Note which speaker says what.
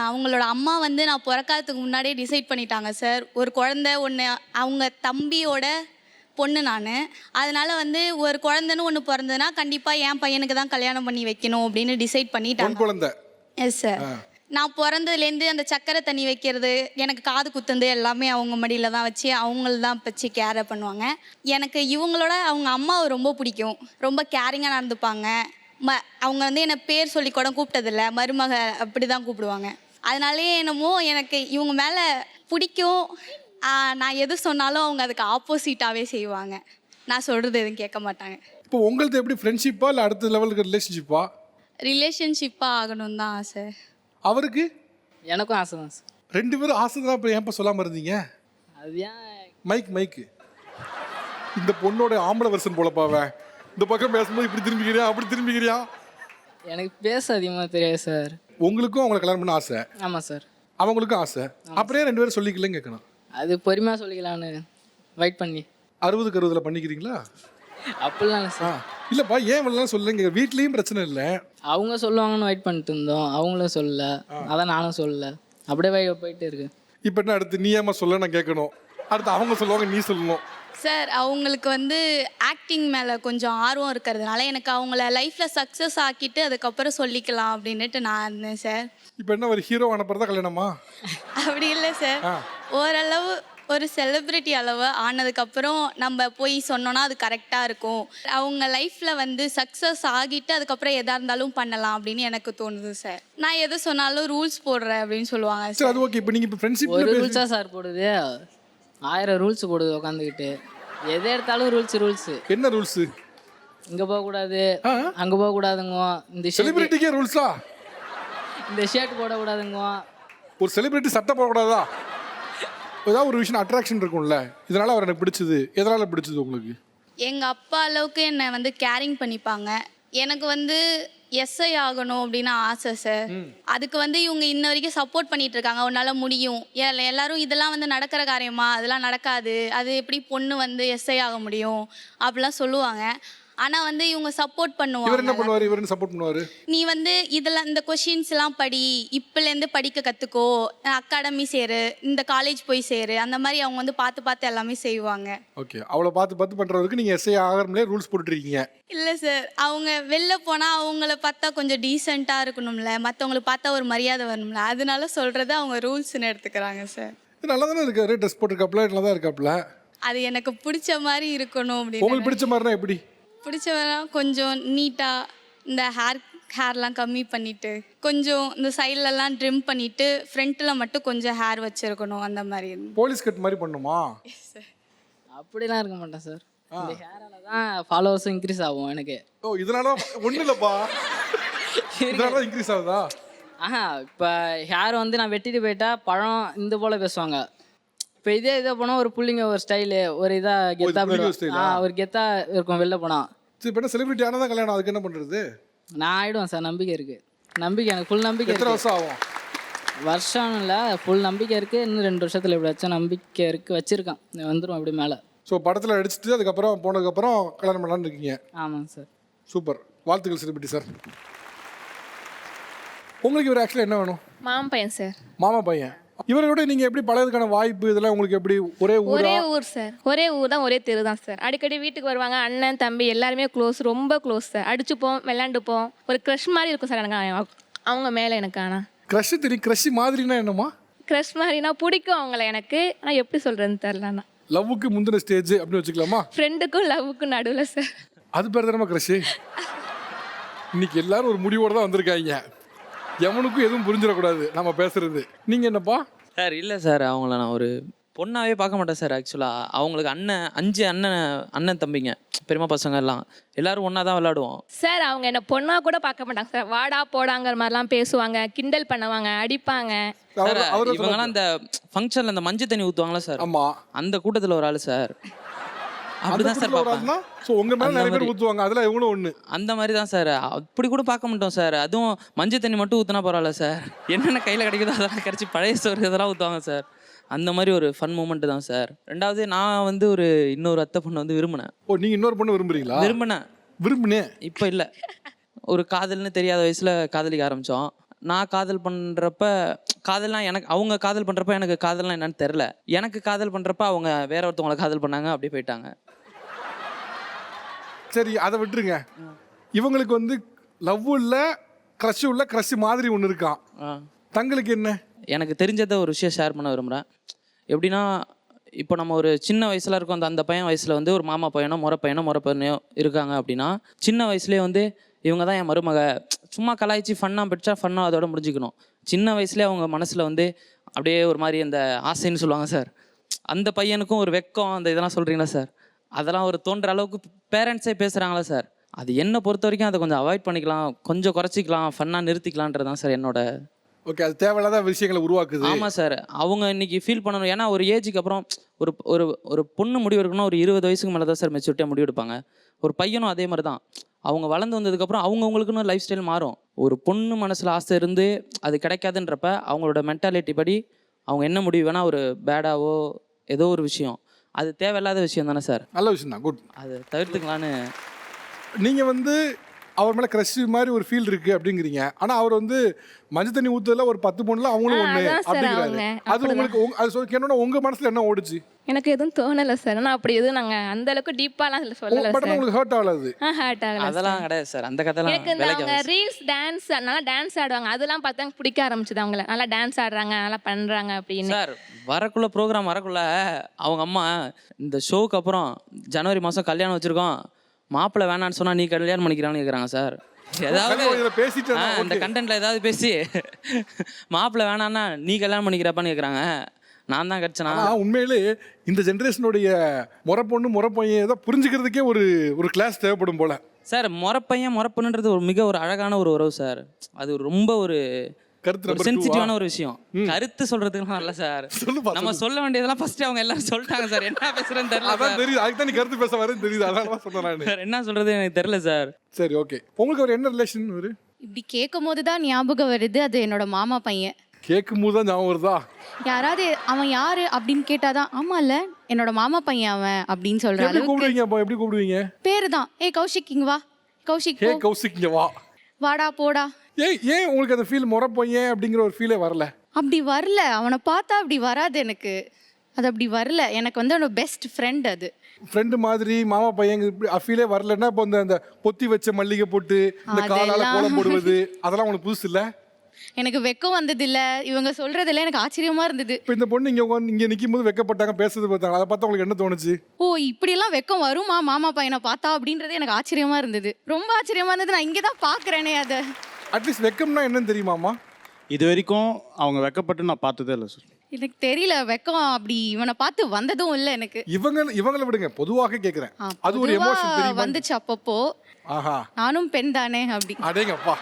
Speaker 1: அவங்களோட அம்மா வந்து நான் பிறக்காததுக்கு முன்னாடியே டிசைட் பண்ணிட்டாங்க சார். ஒரு குழந்தை ஒன்று, அவங்க தம்பியோட பொண்ணு நான். அதனால் வந்து ஒரு குழந்தைன்னு ஒன்று பிறந்ததுன்னா கண்டிப்பாக என் பையனுக்கு தான் கல்யாணம் பண்ணி வைக்கணும் அப்படின்னு டிசைட் பண்ணிட்டாங்க.
Speaker 2: குழந்தை.
Speaker 1: Yes sir. நான் பிறந்ததுலேருந்து அந்த சக்கரை தண்ணி வைக்கிறது, எனக்கு காது குத்துந்து எல்லாமே அவங்க மடியில் தான் வச்சு அவங்கள தான் வச்சு கேரை பண்ணுவாங்க. எனக்கு இவங்களோட அவங்க அம்மாவை ரொம்ப பிடிக்கும். ரொம்ப கேரிங்காக நடந்துப்பாங்க. அவங்க வந்து என்னை பேர் சொல்லி கூட கூப்பிட்டதில்ல, மருமக அப்படி தான் கூப்பிடுவாங்க. அதனாலே என்னமோ எனக்கு இவங்க மேலே பிடிக்கும். நான் எது சொன்னாலும் அவங்க அதுக்கு ஆப்போசிட்டாகவே செய்வாங்க. நான் சொல்கிறது எதுவும் கேட்க மாட்டாங்க.
Speaker 2: இப்போ உங்களது எப்படி ஃப்ரெண்ட்ஷிப்பா இல்லை அடுத்த லெவலுக்கு ரிலேஷன்ஷிப்பா?
Speaker 1: ரிலேஷன்ஷிப்பாக ஆகணும் தான் ஆசை.
Speaker 2: அவருக்கு?
Speaker 3: எனக்கும் ஆசை தான் சார்.
Speaker 2: 2 பேரும் ஆசை தான். இப்போ ஏன்ப்பா சொல்லாமல் இருந்தீங்க?
Speaker 3: அது ஏன்
Speaker 2: மைக்கு இந்த பொண்ணோட ஆம்பளை வெர்ஷன் போலப்பாவ. இந்த பக்கம் பேசும்போது இப்படி திரும்பிக்கிறியா அப்படி திரும்பிக்கிறியா?
Speaker 3: எனக்கு பேச அதிகமாக தெரியாது சார்.
Speaker 2: உங்களுக்கும் அவங்களை கல்யாணம் பண்ண ஆசை,
Speaker 3: ஆமாம் சார்.
Speaker 2: அவங்களுக்கும் ஆசை. அப்புறம் 2 பேரும் சொல்லிக்கலன்னு கேட்கணும்.
Speaker 3: அது பொறுமையாக சொல்லிக்கலான்னு வெயிட் பண்ணி
Speaker 2: 60க்கு 60 பண்ணிக்கிறீங்களா?
Speaker 3: அப்படிலாம் இல்லை சார்.
Speaker 2: இல்லைப்பா, ஏன் இவ்வளோ சொல்லுங்க? வீட்லேயும் பிரச்சனை இல்லை.
Speaker 3: அவங்க சொல்லுவாங்கன்னு வெயிட் பண்ணிட்டு இருந்தோம். அவங்களும் சொல்லல, அதான் நானும் சொல்லல. அப்படியே போயிட்டு இருக்கு.
Speaker 2: இப்போ என்ன அடுத்து நீ ஏமா சொல்ல நான் கேட்கணும்? அடுத்து அவங்க சொல்லுவாங்க, நீ சொல்லணும்.
Speaker 1: சார், அவங்களுக்கு வந்து ஆக்டிங் மேலே கொஞ்சம் ஆர்வம் இருக்கிறதுனால எனக்கு அவங்கள லைஃப்பில் சக்ஸஸ் ஆக்கிட்டு அதுக்கப்புறம் சொல்லிக்கலாம் அப்படின்னுட்டு நான் இருந்தேன் சார்.
Speaker 2: இப்போ என்ன ஒரு ஹீரோ அனுப்புறதா கல்யாணமா?
Speaker 1: அப்படி இல்லை சார். ஓரளவு ஒரு செலிப்ரிட்டி அளவு ஆனதுக்கப்புறம் நம்ம போய் சொன்னோன்னா அது கரெக்டாக இருக்கும். அவங்க லைஃப்பில் வந்து சக்ஸஸ் ஆகிட்டு அதுக்கப்புறம் எதாக இருந்தாலும் பண்ணலாம் அப்படின்னு எனக்கு தோணுது சார். நான் எது சொன்னாலும் ரூல்ஸ் போடுறேன் அப்படின்னு சொல்லுவாங்க
Speaker 2: சரி, அது ஓகே. இப்போ நீங்கள் இப்போ ஃப்ரெண்ட்ஷிப்
Speaker 3: ஒரு ரூல்ஸாக சார் போடுது, 1000 ரூல்ஸ் போடுது உட்காந்துக்கிட்டு. எதை எடுத்தாலும் ரூல்ஸு.
Speaker 2: என்ன ரூல்ஸு?
Speaker 3: இங்கே போகக்கூடாது, அங்கே போகக்கூடாதுங்க. இந்த
Speaker 2: செலிபிரிட்டிக்கே ரூல்ஸா?
Speaker 3: இந்த ஷர்ட் போடக்கூடாதுங்க.
Speaker 2: ஒரு செலிபிரிட்டி சட்டை போடக்கூடாதா? ஏதாவது ஒரு விஷயம் அட்ராக்ஷன் இருக்கும்ல, இதனால அவர் எனக்கு பிடிச்சது. எதனால பிடிச்சது உங்களுக்கு?
Speaker 1: எங்கள் அப்பா அளவுக்கு என்னை வந்து கேரிங் பண்ணிப்பாங்க. எனக்கு வந்து எஸ்ஐ ஆகணும் அப்படின்னு ஆசை சார். அதுக்கு வந்து இவங்க இன்ன வரைக்கும் சப்போர்ட் பண்ணிட்டு இருக்காங்க. உன்னால முடியும். எல்லாரும் இதெல்லாம் வந்து நடக்கிற காரியமா? அதெல்லாம் நடக்காது. அது எப்படி பொண்ணு வந்து எஸ்ஐ ஆக முடியும் அப்படிலாம் சொல்லுவாங்க. ஆனால் வந்து இவங்க சப்போர்ட் பண்ணுவாங்க.
Speaker 2: இவர் என்ன பண்ணுவார்? இவர் என்ன சப்போர்ட் பண்ணுவார்?
Speaker 1: நீ வந்து இதெல்லாம் இந்த கொஷின்ஸ்லாம் படி, இப்போலேருந்து படிக்க கற்றுக்கோ, அகாடமி சேரு, இந்த காலேஜ் போய் சேரு, அந்த மாதிரி அவங்க வந்து பார்த்து எல்லாமே செய்வாங்க.
Speaker 2: ஓகே, அவளை பார்த்து பண்ணுறதுக்கு நீங்கள் எஸ்ஐ ஆகிறதுலே ரூல்ஸ் போட்டுருக்கீங்க?
Speaker 1: இல்லை சார், அவங்க வெளில போனால் அவங்கள பார்த்தா கொஞ்சம் டீசெண்டாக இருக்கணும்ல, மற்றவங்களுக்கு பார்த்தா ஒரு மரியாதை வரணும்ல, அதனால சொல்கிறது அவங்க ரூல்ஸ்ன்னு எடுத்துக்கிறாங்க சார்.
Speaker 2: இது நல்லா தானே இருக்காரு, ட்ரெஸ் போட்டிருக்காப்புல, நல்லா தான் இருக்காப்புல.
Speaker 1: அது எனக்கு பிடிச்ச மாதிரி இருக்கணும் அப்படின்னு.
Speaker 2: உங்களுக்கு பிடிச்ச மாதிரினா எப்படி?
Speaker 1: பிடிச்சவனா கொஞ்சம் நீட்டாக இந்த ஹேர்லாம் கம்மி பண்ணிவிட்டு, கொஞ்சம் இந்த சைட்லலாம் ட்ரிம் பண்ணிவிட்டு, ஃப்ரண்ட்டில் மட்டும் கொஞ்சம் ஹேர் வச்சுருக்கணும், அந்த மாதிரி.
Speaker 2: போலீஸ் கட் மாதிரி பண்ணுமா?
Speaker 3: அப்படிலாம் இருக்க மாட்டேன் சார். இந்த ஹேரால தான் ஃபாலோவர்ஸும் இன்க்ரீஸ் ஆகும் எனக்கு.
Speaker 2: ஓ, இதனால ஒன்றும் இல்லைப்பா, இதனால இன்க்ரீஸ் ஆகுதா?
Speaker 3: இப்போ ஹேர் வந்து நான் வெட்டிட்டு போயிட்டா பழம் இந்த போல் பேசுவாங்க. இப்போ இதே போனால் ஒரு புள்ளிங்க ஒரு ஸ்டைலு ஒரு இதாக கெத்தாக போயிடும். ஒரு கெத்தாக இருக்கும் வெளில போனால்.
Speaker 2: சரி, இப்போ என்ன செலிபிரிட்டி ஆனால் தான் கல்யாணம், அதுக்கு என்ன பண்ணுறது?
Speaker 3: நான் ஆகிடுவேன் சார். நம்பிக்கை இருக்குது. எனக்கு ஃபுல் நம்பிக்கை.
Speaker 2: எத்தனை வருஷம் ஆகும்?
Speaker 3: வருஷம் இல்லை, ஃபுல் நம்பிக்கை இருக்குது. இன்னும் 2 வருஷத்தில் எப்படியாச்சும் நம்பிக்கை இருக்குது, வச்சுருக்கேன். வந்துடும் அப்படி மேலே.
Speaker 2: ஸோ படத்தில் அடிச்சுட்டு அதுக்கப்புறம் போனதுக்கப்புறம் கல்யாணம் பண்ணலான்னு இருக்கீங்க?
Speaker 3: ஆமாங்க சார்.
Speaker 2: சூப்பர், வாழ்த்துக்கள் செலிபிரிட்டி சார். உங்களுக்கு இவர் ஆக்சுவலாக என்ன வேணும்?
Speaker 4: மாமா பையன் சார்.
Speaker 2: மாமா பையன். இவரோட நீங்கள் எப்படி பழகிறதுக்கான வாய்ப்பு இதெல்லாம் உங்களுக்கு எப்படி? ஒரே
Speaker 4: ஊர் சார். ஒரே ஊர் தான், ஒரே தெரு தான் சார். அடிக்கடி வீட்டுக்கு வருவாங்க. அண்ணன் தம்பி எல்லாருமே க்ளோஸ், ரொம்ப க்ளோஸ் சார். அடிச்சுப்போம், விளையாண்டுப்போம். ஒரு க்ரஷ் மாதிரி இருக்கும் சார் எனக்கு அவங்க மேலே. எனக்கு ஆனால்
Speaker 2: க்ரஷ் தெரியும். க்ரஷ் மாதிரினா என்னம்மா?
Speaker 4: க்ரஷ் மாதிரினா பிடிக்கும் அவங்கள எனக்கு. ஆனால் எப்படி சொல்கிறதுன்னு தெரிலண்ணா.
Speaker 2: லவ்வுக்கு முந்தின ஸ்டேஜ் அப்படின்னு வச்சுக்கலாமா?
Speaker 4: ஃப்ரெண்டுக்கும் லவ்வுக்கும் நடுவில் சார்.
Speaker 2: அது பேர் தானே க்ரஷ். இன்னைக்கு எல்லாரும் ஒரு முடிவோடு தான் வந்திருக்காங்க. எவனுக்கும் எதுவும் புரிஞ்சிடக்கூடாது நம்ம பேசுறது. நீங்கள் என்னப்பா?
Speaker 5: சார் இல்லை சார், அவங்கள நான் ஒரு பொண்ணாகவே பார்க்க மாட்டேன் சார். ஆக்சுவலாக அவங்களுக்கு 5 அண்ணன் தம்பிங்க, பெரியமா பசங்க எல்லாரும் ஒன்றா தான் விளையாடுவோம்
Speaker 4: சார். அவங்க என்ன பொண்ணாக கூட பார்க்க மாட்டாங்க சார். வாடா போடாங்கிற மாதிரிலாம் பேசுவாங்க, கிண்டல் பண்ணுவாங்க, அடிப்பாங்க.
Speaker 5: இவங்கெல்லாம் இந்த ஃபங்க்ஷனில் இந்த மஞ்சள் தண்ணி ஊற்றுவாங்களா சார்?
Speaker 2: ஆமாம்,
Speaker 5: அந்த கூட்டத்தில் ஒரு ஆள் சார். அப்படிதான் சார் பார்ப்பாங்க.
Speaker 2: ஸோ உங்கள் மேலே நிறைய பேர் ஊற்றுவாங்க, அதில் இவங்களும் ஒன்று.
Speaker 5: அந்த மாதிரி தான் சார். அப்படி கூட பார்க்க மாட்டோம் சார். அதுவும் மஞ்சள் தண்ணி மட்டும் ஊற்றினா பரவாயில்ல சார். என்னென்ன கையில் கிடைக்குதோ அதெல்லாம் கரைச்சி பழைய சோறு இதெல்லாம் ஊற்றுவாங்க சார். அந்த மாதிரி ஒரு ஃபன் மூமெண்ட் தான் சார். 2வது நான் வந்து இன்னொரு அத்தை பொண்ணு வந்து விரும்பினேன்.
Speaker 2: ஓ, நீங்கள் இன்னொரு பொண்ணு விரும்புனேன்?
Speaker 5: இப்போ இல்லை, ஒரு காதல்னு தெரியாத வயசில் காதலிக்க ஆரம்பித்தோம். நான் காதல் பண்ணுறப்ப காதல்லாம் எனக்கு அவங்க காதல் பண்ணுறப்ப எனக்கு காதல்லாம் என்னன்னு தெரில. எனக்கு காதல் பண்ணுறப்ப அவங்க வேற ஒருத்தவங்களை காதல் பண்ணாங்க, அப்படியே போயிட்டாங்க.
Speaker 2: சரி அதை விட்டுருங்க. இவங்களுக்கு வந்து லவ் உள்ள க்ரஷ் உள்ள க்ரஷ் மாதிரி ஒன்று இருக்கான். தங்களுக்கு என்ன?
Speaker 5: எனக்கு தெரிஞ்சதை ஒரு விஷயம் ஷேர் பண்ண விரும்புகிறேன். எப்படின்னா, இப்போ நம்ம ஒரு சின்ன வயசில் இருக்கோம், அந்த பையன் வயசில் வந்து ஒரு மாமா பையனோ முறை பையனோ இருக்காங்க அப்படின்னா, சின்ன வயசுலேயே வந்து இவங்க தான் என் மருமக, சும்மா கலாய்ச்சி ஃபன்னாக படித்தா ஃபன்னாக அதோட முடிஞ்சுக்கணும். சின்ன வயசுலேயே அவங்க மனசில் வந்து அப்படியே ஒரு மாதிரி அந்த ஆசைன்னு சொல்லுவாங்க சார், அந்த பையனுக்கும் ஒரு வெக்கம் அந்த இதெல்லாம் சொல்கிறீங்களா சார், அதெல்லாம் ஒரு தோன்ற அளவுக்கு பேரண்ட்ஸே பேசுகிறாங்களா சார், அது என்னை பொறுத்த வரைக்கும் அதை கொஞ்சம் அவாய்ட் பண்ணிக்கலாம், கொஞ்சம் குறைச்சிக்கலாம், ஃபன்னாக நிறுத்திக்கலான்றது தான் சார் என்னோட.
Speaker 2: ஓகே, அது தேவையில்லாத விஷயங்களை உருவாக்குது.
Speaker 5: ஆமாம் சார், அவங்க இன்னைக்கு ஃபீல் பண்ணணும். ஏன்னா ஒரு ஏஜுக்கு அப்புறம் ஒரு ஒரு ஒரு பொண்ணு முடிவு எடுக்கணும், ஒரு 20 வயசுக்கு மேலே தான் சார் மெச்சூரிட்டியாக முடிவு எடுப்பாங்க. ஒரு பையனும் அதே மாதிரி தான். அவங்க வளர்ந்து வந்ததுக்கப்புறம் அவங்கவுங்களுக்குன்னு லைஃப் ஸ்டைல் மாறும். ஒரு பொண்ணு மனசில் ஆசை இருந்து அது கிடைக்காதுன்றப்ப அவங்களோட மென்டாலிட்டி படி அவங்க என்ன முடிவு வேணால், ஒரு பேடாவோ ஏதோ ஒரு விஷயம், அது தேவையில்லாத விஷயம் தானே சார்.
Speaker 2: நல்ல விஷயம் தான், குட்.
Speaker 5: அது தவிர்த்துக்கலான்னு.
Speaker 2: நீங்கள் வந்து அவர் மேலே க்ரஷ் மாதிரி ஒரு ஃபீல் இருக்கு அப்படிங்கிறீங்க. ஆனால் அவர் வந்து மஞ்சள் தண்ணி ஊற்றுல ஒரு 10 பொண்ணுல அவங்களும் ஒன்று
Speaker 4: அதான் sir
Speaker 2: அப்படிங்கிறாரு.
Speaker 4: அவங்க.
Speaker 2: அது உங்களுக்கு அது கேட்டோன்னா உங்கள் மனசில் என்ன ஓடுச்சு?
Speaker 4: எனக்கு எதுவும் தோணலை சார். ஆனால் அப்படி எதுவும் நாங்கள் அந்த அளவுக்கு டீப்பாலாம் சொல்லலை
Speaker 2: பட்
Speaker 4: சார்.
Speaker 2: உங்களுக்கு ஹர்ட் ஆகலாது?
Speaker 4: ஹர்ட் ஆகலை.
Speaker 5: அதெல்லாம் கிடையாது சார், அந்த கதைலாம்
Speaker 4: எனக்கு இந்த அவங்க
Speaker 5: விலைக்கு
Speaker 4: ரீல்ஸ் டான்ஸ் நல்லா டான்ஸ் ஆடுவாங்க, அதெல்லாம் பார்த்தா எனக்கு பிடிக்க ஆரம்பிச்சுது. அவங்கள நல்லா டான்ஸ் ஆடுறாங்க, நல்லா பண்ணுறாங்க அப்படின்னு.
Speaker 5: சார். வரக்குள்ள ப்ரோக்ராம் வரக்குள்ள அவங்க அம்மா இந்த ஷோக்கு அப்புறம் ஜனவரி மாதம் கல்யாணம் வச்சுருக்கோம், மாப்பிள்ளை வேணான்னு சொன்னால் நீ கல்யாணம் பண்ணிக்கிறான்னு கேட்குறாங்க சார். ஏதாவது
Speaker 2: பேசிட்டு
Speaker 5: இந்த கண்டென்ட்ல ஏதாவது பேசி மாப்பிள்ளை வேணான்னா நீ கல்யாணம் பண்ணிக்கிறப்பான்னு கேட்குறாங்க. நான் தான் கிடச்சேனா?
Speaker 2: உண்மையிலே இந்த ஜென்ரேஷனுடைய முறை பையன் ஏதோ புரிஞ்சுக்கிறதுக்கே ஒரு கிளாஸ் தேவைப்படும் போல
Speaker 5: சார். முறப்பையன் முறப்பண்ணுன்றது ஒரு மிக ஒரு அழகான ஒரு உறவு சார். அது ரொம்ப ஒரு
Speaker 2: கருத்து
Speaker 5: சென்சிட்டிவான ஒரு விஷயம். கருத்து சொல்றதுக்குலாம் இல்ல சார். நம்ம சொல்ல வேண்டியதெல்லாம் ஃபர்ஸ்ட் அவங்க எல்லாரும் சொல்லிட்டாங்க சார். என்ன பேசுறேன்னு தெரியல.
Speaker 2: அதான் தெரியுது, அதுக்கு தான் நீ கருத்து பேச வரேன்னு தெரியுது, அதான் தான் சொன்னேன் நான்.
Speaker 5: சார் என்ன சொல்றது எனக்கு தெரியல சார்.
Speaker 2: சரி, ஓகே. உங்களுக்கு ஒரு என்ன ரிலேஷன்? ஒரு
Speaker 1: இப்படி கேட்கும் போது தான் ஞாபகம் வருது, அது என்னோட மாமா பையன்.
Speaker 2: கேட்கும் போது தான் ஞாபகம் வருதா?
Speaker 1: யாராவது அவன் யாரு அப்படின்னு கேட்டாதான் ஆமால என்னோட மாமா பையன் அவன் அப்படின்னு சொல்ற
Speaker 2: எப்படி
Speaker 1: அளவுக்கு
Speaker 2: கூப்பிடுவீங்க? அப்போ எப்படி கூப்பிடுவீங்க?
Speaker 1: பேரு தான். கௌஷிக் இங்க வா, கௌஷிக்
Speaker 2: ஹே
Speaker 1: போ.
Speaker 2: கௌசிக் இங்க வா.
Speaker 1: வாடா போடா.
Speaker 2: ஏன் உங்களுக்கு அந்த ஃபீல் முறை பையன் அப்படிங்கிற ஒரு ஃபீலே வரல?
Speaker 1: அப்படி வரல, அவனை பார்த்தா அப்படி வராது எனக்கு, அது அப்படி வரல. எனக்கு வந்து அவனோட பெஸ்ட் ஃப்ரெண்ட். அது
Speaker 2: ஃப்ரெண்டு மாதிரி மாமா பையன் ஃபீலே வரலன்னா இப்போ அந்த பொத்தி வச்ச மல்லிகை போட்டு இந்த காலால
Speaker 1: அதெல்லாம்
Speaker 2: கோலம் போடுவது அதெல்லாம் உங்களுக்கு புதுசு இல்லை?
Speaker 1: எனக்கு வெக்கம் வந்தது இல்ல, இவங்க சொல்றதுல எனக்கு ஆச்சரியமா இருந்தது.
Speaker 2: இப்போ இந்த பொண்ணு இங்கே நிற்கும் போது வெக்கப்பட்டாங்க, பேசுறது பார்த்தாங்க, அதை பார்த்தா உங்களுக்கு என்ன தோணுச்சு?
Speaker 1: ஓ இப்படியெல்லாம் வெக்கம் வருமா மாமா பையனை பார்த்தா அப்படின்றது எனக்கு ஆச்சரியமா இருந்தது, ரொம்ப ஆச்சரியமா இருந்தது. நான் இங்கே தான் பார்க்குறேனே அதை.
Speaker 2: அட்லீஸ்ட் வெக்கம்னா என்னன்னு தெரியுமாமா?
Speaker 6: இது வரைக்கும் அவங்க வெக்கப்பட்டு நான் பார்த்ததே இல்லை சார்.
Speaker 1: எனக்கு தெரியல வெக்கம் அப்படி இவனை பார்த்து வந்ததும் இல்லை எனக்கு.
Speaker 2: இவங்களை விடுங்க, பொதுவாக கேட்குறேன். அது ஒரு
Speaker 1: பொதுவா
Speaker 2: எமோஷன் தெரியுமா?
Speaker 1: வந்துச்சு அப்பப்போ.
Speaker 2: ஆஹா,
Speaker 1: நானும் பெண் தானே அப்படி.
Speaker 2: அடேங்கப்பா.